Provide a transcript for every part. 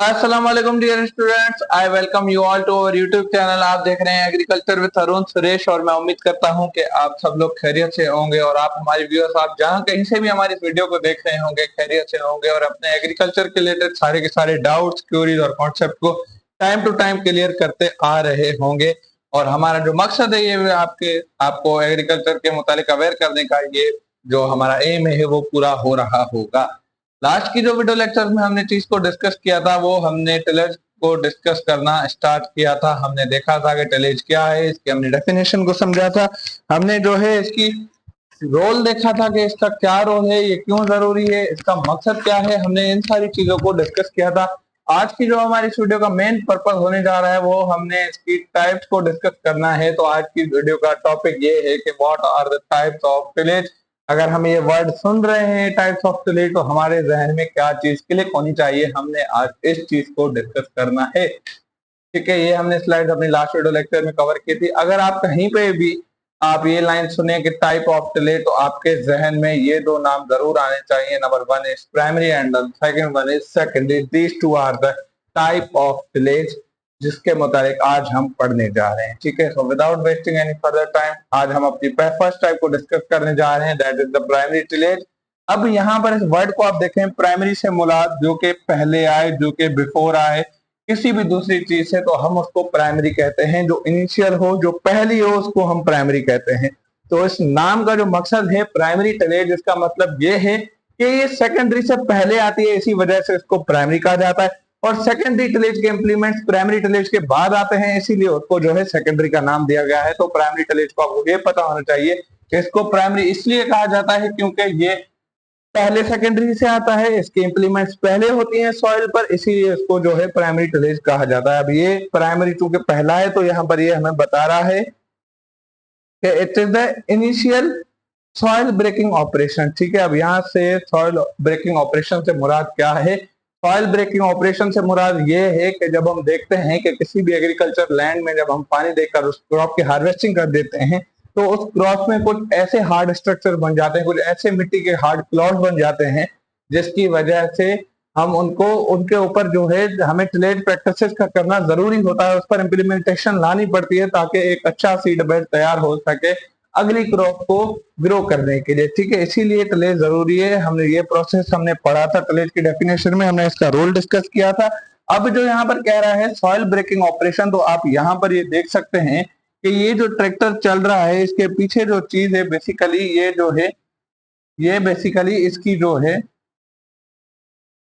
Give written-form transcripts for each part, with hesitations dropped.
अस्सलाम वालेकुम dear students, I welcome you all to our YouTube channel. आप देख रहे हैं एग्रीकल्चर विद अरुण सुरेश और मैं उम्मीद करता हूं कि आप सब लोग खैरियत से होंगे और आप हमारे व्यूअर्स आप जहां कहीं से भी हमारी इस वीडियो को देख रहे होंगे खैरियत से होंगे और अपने एग्रीकल्चर के रिलेटेड सारे के सारे डाउट्स क्यूरीज और कॉन्सेप्ट को टाइम टू टाइम क्लियर करते आ रहे होंगे। और हमारा जो मकसद है ये आपको एग्रीकल्चर के मुतालिक अवेयर करने का, ये जो हमारा एम है वो पूरा हो रहा होगा। लास्ट की जो वीडियो लेक्चर में हमने चीज को डिस्कस किया था वो हमने टिलेज को डिस्कस करना स्टार्ट किया था। हमने देखा था कि टिलेज क्या है, इसकी हमने डेफिनेशन को समझा था। हमने जो है इसकी रोल देखा था कि इसका क्या रोल है, ये क्यों जरूरी है, इसका मकसद क्या है। हमने इन सारी चीजों को डिस्कस किया था। आज की जो हमारी इस वीडियो का मेन पर्पस होने जा रहा है वो हमने इसकी टाइप्स को डिस्कस करना है। तो आज की वीडियो का टॉपिक ये है कि what are the types of tillage. अगर हम ये वर्ड सुन रहे हैं टाइप्स ऑफ टिलेज तो हमारे जहन में क्या चीज क्लिक होनी चाहिए, हमने आज इस चीज को डिस्कस करना है। ठीक है, ये हमने स्लाइड अपनी लास्ट वीडियो लेक्चर में कवर की थी। अगर आप कहीं पे भी आप ये लाइन सुने कि टाइप ऑफ टिलेज तो आपके जहन में ये दो नाम जरूर आने चाहिए। Number one is primary and second one is secondary. These two are the type of tillage जिसके मुताबिक आज हम पढ़ने जा रहे हैं। ठीक है, so without wasting any further time आज हम अपनी फर्स्ट टाइप को डिस्कस करने जा रहे हैं, that is the primary tillage. अब यहाँ पर इस वर्ड को आप देखें, प्राइमरी से मुराद जो कि पहले आए, जो कि बिफोर आए किसी भी दूसरी चीज से, तो हम उसको प्राइमरी कहते हैं। जो इनिशियल हो, जो पहली हो, उसको हम प्राइमरी कहते हैं। तो इस नाम का जो मकसद है प्राइमरी टिलेज, इसका मतलब ये है कि ये सेकेंडरी से पहले आती है, इसी वजह से इसको प्राइमरी कहा जाता है। और सेकेंडरी टिलेज के इंप्लीमेंट्स प्राइमरी टिलेज के बाद आते हैं, इसीलिए उसको जो है सेकेंडरी का नाम दिया गया है। तो प्राइमरी टिलेज को आपको ये पता होना चाहिए कि इसको प्राइमरी इसलिए कहा जाता है क्योंकि ये पहले सेकेंडरी से आता है, इसके इंप्लीमेंट्स पहले होती हैं सॉइल पर, इसीलिए इसको जो है प्राइमरी टिलेज कहा जाता है। अब ये प्राइमरी चूंकि पहला है तो यहाँ पर ये हमें बता रहा है कि it is the initial soil breaking operation. ठीक है, अब यहाँ से सॉइल ब्रेकिंग ऑपरेशन से मुराद क्या है? सॉइल ब्रेकिंग ऑपरेशन से मुराद ये है कि जब हम देखते हैं कि किसी भी एग्रीकल्चर लैंड में जब हम पानी देकर उस क्रॉप की हार्वेस्टिंग कर देते हैं तो उस क्रॉप में कुछ ऐसे हार्ड स्ट्रक्चर बन जाते हैं, कुछ ऐसे मिट्टी के हार्ड क्लॉड्स बन जाते हैं जिसकी वजह से हम उनको उनके ऊपर जो है हमें टिलेज प्रैक्टिसेस का करना जरूरी होता है, उस पर इम्प्लीमेंटेशन लानी पड़ती है ताकि एक अच्छा सीड बेड तैयार हो सके अगली क्रॉप को ग्रो करने के लिए। ठीक है, इसीलिए टिलेज जरूरी है। हमने ये प्रोसेस हमने पढ़ा था टिलेज की डेफिनेशन में, हमने इसका रोल डिस्कस किया था। अब जो यहाँ पर कह रहा है सॉइल ब्रेकिंग ऑपरेशन, तो आप यहाँ पर ये देख सकते हैं कि ये जो ट्रैक्टर चल रहा है इसके पीछे जो चीज है बेसिकली ये जो है, ये बेसिकली इसकी जो है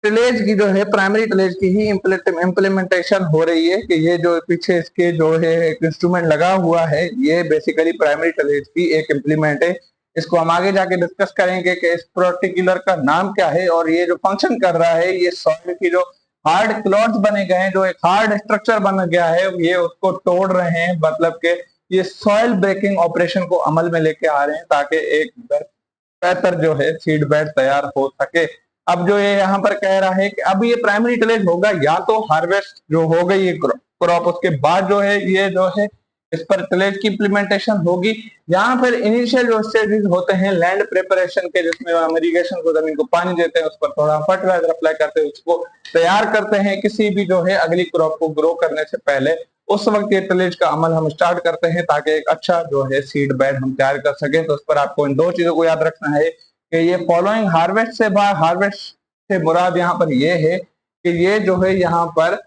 टिलेज की जो है प्राइमरी टिलेज की ही इम्प्लीमेंटेशन हो रही है कि ये जो पीछे इसके जो है एक इंस्ट्रूमेंट लगा हुआ है ये बेसिकली प्राइमरी टिलेज की एक इम्प्लीमेंट है। इसको हम आगे जाके डिस्कस करेंगे कि इस पर्टिकुलर का नाम क्या है और ये जो फंक्शन कर रहा है, ये सॉइल की जो हार्ड क्लॉड्स बने गए हैं, जो एक हार्ड स्ट्रक्चर बन गया है, ये उसको तोड़ रहे हैं। मतलब के ये सॉइल ब्रेकिंग ऑपरेशन को अमल में लेके आ रहे हैं ताकि एक बेहतर जो है सीड बेड तैयार हो सके। अब जो ये यहाँ पर कह रहा है कि अब ये प्राइमरी टिलेज होगा या तो हार्वेस्ट जो हो गई ये क्रॉप, उसके बाद जो है ये जो है इस पर टिलेज की इम्प्लीमेंटेशन होगी। यहाँ पर इनिशियल जो स्टेजेस होते हैं लैंड प्रिपरेशन के, जिसमें हम इरिगेशन को जमीन को पानी देते हैं, उस पर थोड़ा फर्टिलाइजर अप्लाई करते हैं, उसको तैयार करते हैं किसी भी जो है अगली क्रॉप को ग्रो करने से पहले। उस वक्त ये टिलेज का अमल हम स्टार्ट करते हैं ताकि एक अच्छा जो है सीड बेड हम तैयार कर सकें। तो उस पर आपको इन दो चीजों को याद रखना है कि ये फॉलोइंग हार्वेस्ट से मुराद यहाँ पर ये है कि ये जो है यहाँ पर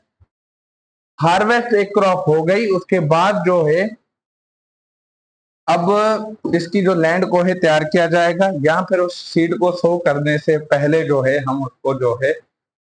हार्वेस्ट एक क्रॉप हो गई, उसके बाद जो है अब इसकी जो लैंड को है तैयार किया जाएगा या फिर उस सीड को सो करने से पहले जो है हम उसको जो है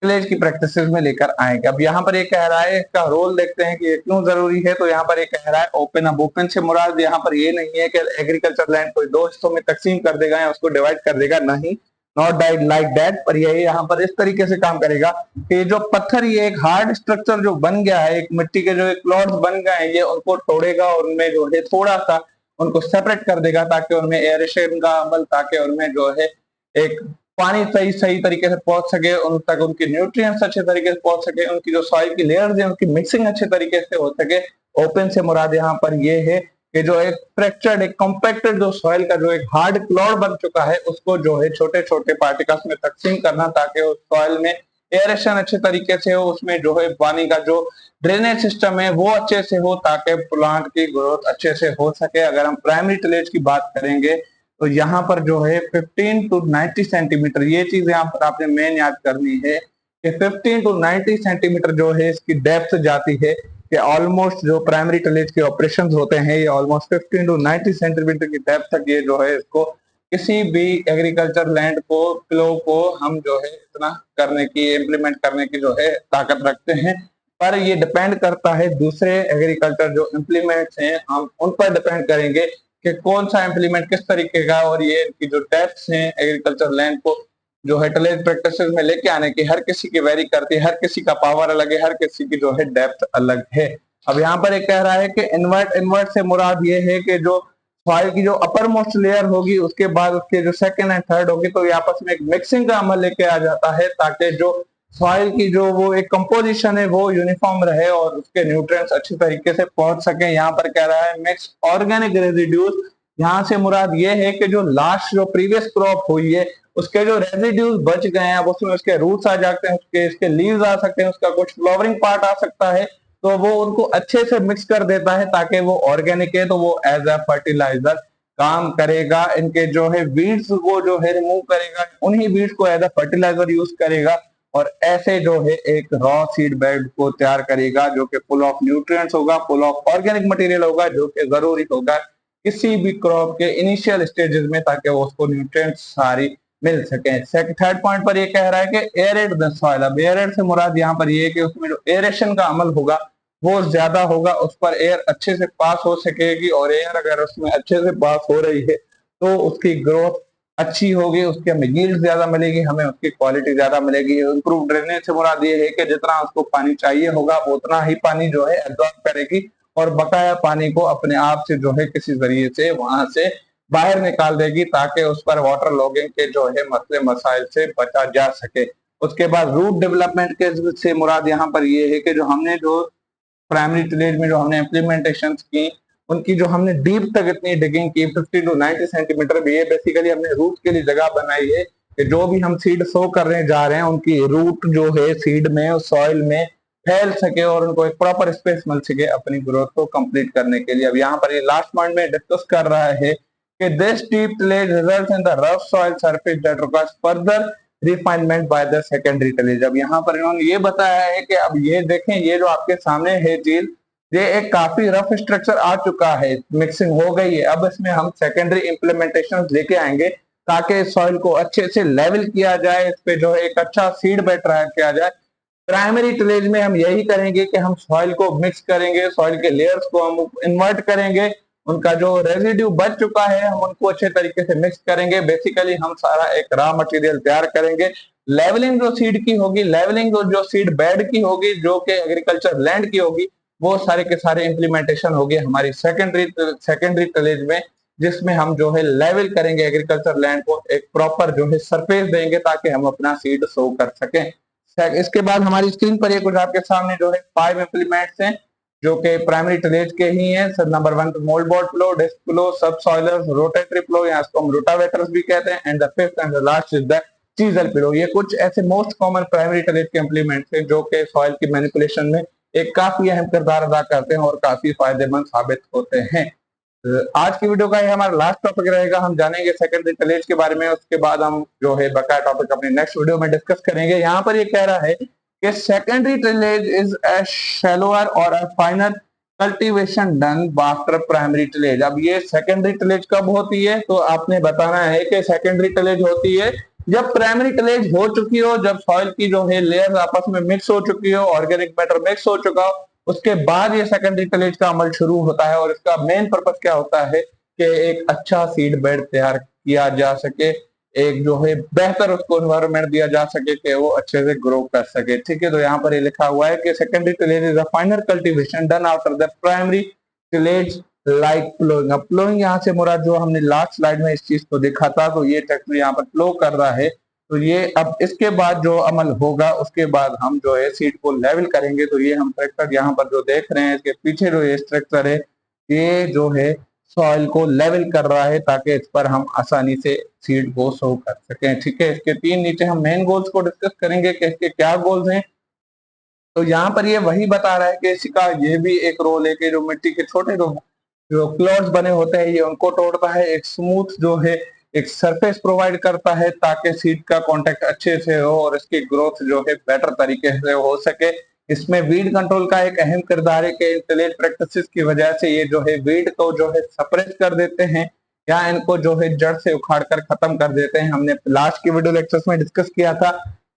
टिलेज की प्रैक्टिस में लेकर आएंगे। अब यहाँ पर ये कह रहा है, इसका रोल देखते हैं कि ये क्यों जरूरी है। तो यहाँ पर ये कह रहा है ओपन। अब ओपन से मुराद यहाँ पर ये नहीं है कि एग्रीकल्चर लैंड को दो हिस्सों में तकसीम कर देगा या उसको डिवाइड कर देगा, नहीं, नॉट डाइड लाइक दैट। पर ये यहाँ पर इस तरीके से काम करेगा कि जो पत्थर, ये एक हार्ड स्ट्रक्चर जो बन गया है, एक मिट्टी के जो एक क्लॉड्स बन गए हैं, ये उनको तोड़ेगा और उनमें जो है थोड़ा सा उनको सेपरेट कर देगा ताकि उनमें एयरेशन का अमल, ताकि उनमें जो है एक पानी सही सही तरीके से पहुंच सके, उन तक उनकी न्यूट्रिएंट्स अच्छे तरीके से पहुंच सके, उनकी जो सॉइल की लेयर्स है उनकी मिक्सिंग अच्छे तरीके से हो सके। ओपन से मुराद यहाँ पर ये है कि जो एक फ्रैक्चर्ड, एक कॉम्पैक्टेड जो सॉइल का जो एक हार्ड क्लॉड बन चुका है उसको जो है छोटे छोटे पार्टिकल्स में तकसीम करना ताकि उस सॉइल में एयरेशन अच्छे तरीके से हो, उसमें जो है पानी का जो ड्रेनेज सिस्टम है वो अच्छे से हो, ताकि प्लांट की ग्रोथ अच्छे से हो सके। अगर हम प्राइमरी टिलेज की बात करेंगे तो यहाँ पर जो है 15 टू 90 सेंटीमीटर, ये चीज यहाँ पर आपने मेन याद करनी है कि 15 टू 90 सेंटीमीटर जो है इसकी डेप्थ जाती है, कि ऑलमोस्ट जो प्राइमरी टिलेज के ऑपरेशंस होते हैं ये ऑलमोस्ट 15 टू 90 सेंटीमीटर की डेप्थ तक ये जो है इसको किसी भी एग्रीकल्चर लैंड को प्लो को हम जो है इतना करने की, इम्प्लीमेंट करने की जो है ताकत रखते हैं। पर ये डिपेंड करता है दूसरे एग्रीकल्चर जो इम्प्लीमेंट्स हैं, हम उन पर डिपेंड करेंगे कि कौन सा इम्प्लीमेंट किस तरीके का, और ये इनकी जो डेप्थ हैं एग्रीकल्चर लैंड को जो है टिलेज प्रैक्टिसेस में लेके आने की, हर किसी की वेरी करती है, हर किसी का पावर अलग है, हर किसी की जो है डेप्थ अलग है। अब यहाँ पर एक कह रहा है कि इन्वर्ट, इन्वर्ट से मुराद ये है कि जो सॉइल की जो अपर मोस्ट लेयर होगी उसके बाद उसके जो सेकंड एंड थर्ड होगी, तो ये आपस में एक मिक्सिंग का अमल लेके आ जाता है, ताकि जो सॉइल की जो वो एक कंपोजिशन है वो यूनिफॉर्म रहे और उसके न्यूट्रिएंट्स अच्छी तरीके से पहुंच सके। यहाँ पर कह रहा है मिक्स ऑर्गेनिक रेजिड्यूज, यहाँ से मुराद ये है कि जो लास्ट जो प्रीवियस क्रॉप हुई है उसके जो रेजिड्यूज बच गए हैं, अब उसमें उसके रूट्स आ जाते हैं, उसके इसके लीव्स आ सकते हैं, उसका कुछ फ्लावरिंग पार्ट आ सकता है, तो वो उनको अच्छे से मिक्स कर देता है ताकि वो ऑर्गेनिक है, तो वो एज अ फर्टिलाइजर काम करेगा। इनके जो है वीड्स को जो है रिमूव करेगा, उन्हीं वीड्स को एज अ फर्टिलाइजर यूज करेगा, और ऐसे जो है एक रॉ सीड बेड को तैयार करेगा जो कि फुल ऑफ न्यूट्रिएंट्स होगा, फुल ऑफ ऑर्गेनिक मटेरियल होगा, जो कि जरूरी होगा किसी भी क्रॉप के इनिशियल स्टेजेस में, ताकि वो उसको न्यूट्रिएंट्स सारी मिल सके। थर्ड पॉइंट पर ये कह रहा है कि एरेट द सॉइल। अब एरेट से मुराद यहाँ पर ये है कि उसमें जो एरेशन का अमल होगा वो ज्यादा होगा, उस पर एयर अच्छे से पास हो सकेगी, और एयर अगर उसमें अच्छे से पास हो रही है तो उसकी ग्रोथ अच्छी होगी, उसकी हमें यील्ड ज्यादा मिलेगी, हमें उसकी क्वालिटी ज्यादा मिलेगी। इंप्रूव ड्रेनेज से मुराद ये है कि जितना उसको पानी चाहिए होगा वो उतना ही पानी जो है एब्जॉर्ब करेगी, और बकाया पानी को अपने आप से जो है किसी जरिए से वहां से बाहर निकाल देगी, ताकि उस पर वाटर लॉगिंग के जो है मसले मसाइल से बचा जा सके। उसके बाद रूट डेवलपमेंट के से मुराद यहाँ पर ये है कि जो हमने जो प्राइमरी टिलेज में जो हमने इम्प्लीमेंटेशन की, उनकी जो हमने डीप तक इतनी डिगिंग की 50 टू 90 सेंटीमीटर में, ये बेसिकली हमने रूट के लिए जगह बनाई है कि जो भी हम सीड सो करने जा रहे हैं उनकी रूट जो है सीड में और सॉइल में फैल सके, और उनको एक प्रॉपर स्पेस मिल सके अपनी ग्रोथ को कंप्लीट करने के लिए। अब यहाँ पर ये लास्ट पॉइंट में डिस्कस कर रहा है कि this deep tillage results in the rough soil surface that requires further refinement by the secondary tillage. अब यहाँ पर इन्होंने ये बताया है कि अब ये देखें, ये जो आपके सामने है चीज, ये एक काफी रफ स्ट्रक्चर आ चुका है, मिक्सिंग हो गई है, अब इसमें हम सेकेंडरी इंप्लीमेंटेशन लेके आएंगे ताकि सॉइल को अच्छे से लेवल किया जाए, इस पे जो है एक अच्छा सीड बेड तैयार किया जाए। प्राइमरी टिलेज में हम यही करेंगे कि हम सॉइल को मिक्स करेंगे, सॉइल के लेयर्स को हम इन्वर्ट करेंगे, उनका जो रेजिड्यू बच चुका है हम उनको अच्छे तरीके से मिक्स करेंगे। बेसिकली हम सारा एक रॉ मटेरियल तैयार करेंगे। लेवलिंग जो सीड की होगी, लेवलिंग जो सीड बेड की होगी, जो कि एग्रीकल्चर लैंड की होगी, वो सारे के सारे इंप्लीमेंटेशन होगी हमारी सेकेंडरी टिलेज में, जिसमें हम जो है लेवल करेंगे एग्रीकल्चर लैंड को, एक प्रॉपर जो है सरफेस देंगे ताकि हम अपना सीड सो कर सकें। इसके बाद हमारी स्क्रीन पर ये कुछ आपके सामने जो है 5 इंप्लीमेंट्स हैं जो कि प्राइमरी टिलेज के ही हैं। सर नंबर 1 मोल्ड बोर्ड प्लो, डिस्क प्लो, सब सॉइलर्स, रोटेटरी प्लो, या इसको हम रोटावेटर्स भी कहते हैं, and the fifth and the last is the chisel plough. ये कुछ ऐसे मोस्ट कॉमन प्राइमरी टिलेज के इंप्लीमेंट्स हैं जो कि सॉइल की मैनिपुलेशन में एक काफी अहम किरदार अदा करते हैं और काफी फायदेमंद साबित होते हैं। आज की वीडियो का ये हमारा लास्ट टॉपिक रहेगा, हम जानेंगे सेकेंडरी टिलेज के बारे में, उसके बाद हम जो है बकाया टॉपिक अपने नेक्स्ट वीडियो में डिस्कस करेंगे। यहाँ पर ये कह रहा है कि secondary tillage is a shallower और a finer cultivation done after primary tillage. अब ये सेकेंडरी टिलेज कब होती है, तो आपने बताना है कि सेकेंडरी टिलेज होती है जब प्राइमरी टिलेज हो चुकी हो, जब सॉइल की जो है लेयर आपस में मिक्स हो चुकी हो, ऑर्गेनिक मैटर मिक्स हो चुका हो, उसके बाद ये सेकेंडरी टिलेज का अमल शुरू होता है। और इसका मेन पर्पस क्या होता है कि एक अच्छा सीड बेड तैयार किया जा सके, एक जो है बेहतर उसको एनवायरनमेंट दिया जा सके कि वो अच्छे से ग्रो कर सके। ठीक है, तो यहाँ पर ये लिखा हुआ है कि secondary tillage is a final cultivation done after the primary tillage like ploughing. अब प्लोइंग यहाँ से मुराद जो हमने लास्ट स्लाइड में इस चीज को देखा था, तो ये ट्रैक्टर यहाँ पर प्लो कर रहा है, तो ये अब इसके बाद जो अमल होगा उसके बाद हम जो है सीड को लेवल करेंगे। तो ये हम ट्रैक्टर यहाँ पर जो देख रहे हैं, इसके पीछे जो ये स्ट्रक्चर है, ये जो है सॉइल को लेवल कर रहा है ताकि इस पर हम आसानी से सीड को सो कर सकें। ठीक है, इसके 3 नीचे हम मेन गोल्स को डिस्कस करेंगे कि इसके क्या गोल्स हैं। तो यहाँ पर ये वही बता रहा है कि इसका ये भी एक रोल है कि जो मिट्टी के छोटे जो क्लॉड्स बने होते हैं ये उनको तोड़ता है, एक स्मूथ जो है एक सरफेस प्रोवाइड करता है ताकि सीड का कांटेक्ट अच्छे से हो और इसकी ग्रोथ जो है बेटर तरीके से हो सके। इसमें वीड कंट्रोल का एक अहम किरदार है कि टिलेज प्रैक्टिसेस की वजह से ये जो है वीड को जो है सप्रेस कर देते हैं या इनको जो है जड़ से उखाड़ कर खत्म कर देते हैं। हमने लास्ट की वीडियो लेक्चर्स में डिस्कस किया था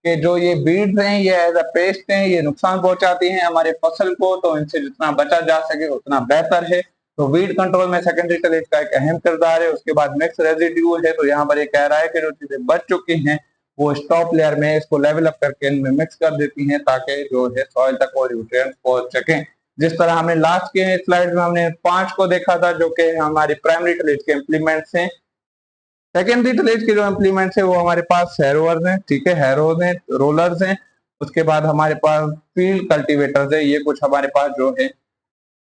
कि जो ये बीड्स हैं ये एज अ पेस्ट हैं, ये नुकसान पहुंचाती हैं हमारे फसल को, तो इनसे जितना बचा जा सके उतना बेहतर है। तो वीड कंट्रोल में सेकेंडरी टिलेज का एक अहम किरदार है। उसके बाद मिक्स रेजिड्यू है, तो यहाँ पर ये कह रहा है कि जो चीजें बच चुकी हैं वो स्टॉप लेयर में इसको लेवल अप करके इनमें मिक्स कर देती हैं ताकि जो है सॉइल तक वो न्यूट्रिएंट्स पहुंच सकें। जिस तरह हमने लास्ट के स्लाइड में हमने 5 को देखा था जो कि हमारी प्राइमरी टिलेज के इम्प्लीमेंट्स हैं। सेकेंडरी टिलेज के जो इम्प्लीमेंट्स है वो हमारे पास हैरोवर्स हैं, ठीक है, हैरोज हैं, रोलर्स हैं। उसके बाद हमारे पास फील्ड कल्टीवेटर्स है। ये कुछ हमारे पास जो है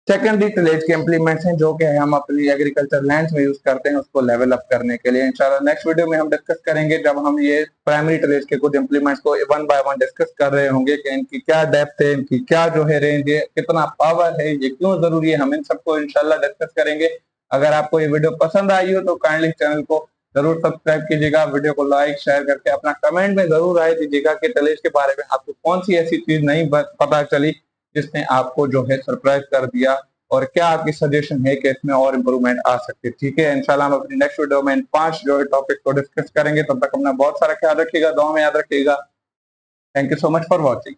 सेकेंडरी टिलेज के इम्प्लीमेंट्स हैं जो कि हम अपनी एग्रीकल्चर लैंड्स में यूज करते हैं उसको लेवल अप करने के लिए। इंशाल्लाह नेक्स्ट वीडियो में हम डिस्कस करेंगे जब हम ये प्राइमरी टिलेज के कुछ इम्प्लीमेंट्स को वन बाय वन डिस्कस कर रहे होंगे कि इनकी क्या डेप्थ है, इनकी क्या जो है रेंज है, कितना पावर है, ये क्यों जरूरी है, हम इन सबको इंशाल्लाह डिस्कस करेंगे। अगर आपको ये वीडियो पसंद आई हो तो काइंडली चैनल को जरूर सब्सक्राइब कीजिएगा, वीडियो को लाइक शेयर करके अपना कमेंट में जरूर राय दीजिएगा कि टिलेज के बारे में आपको कौन सी ऐसी चीज नहीं पता चली जिसने आपको जो है सरप्राइज कर दिया और क्या आपकी सजेशन है कि इसमें और इम्प्रूवमेंट आ सकती है। ठीक है, इंशाल्लाह हम अपनी नेक्स्ट वीडियो में इन 5 जो है टॉपिक को डिस्कस करेंगे। तब तक अपना बहुत सारा ख्याल रखिएगा, दुआ में याद रखिएगा। Thank you so much for watching.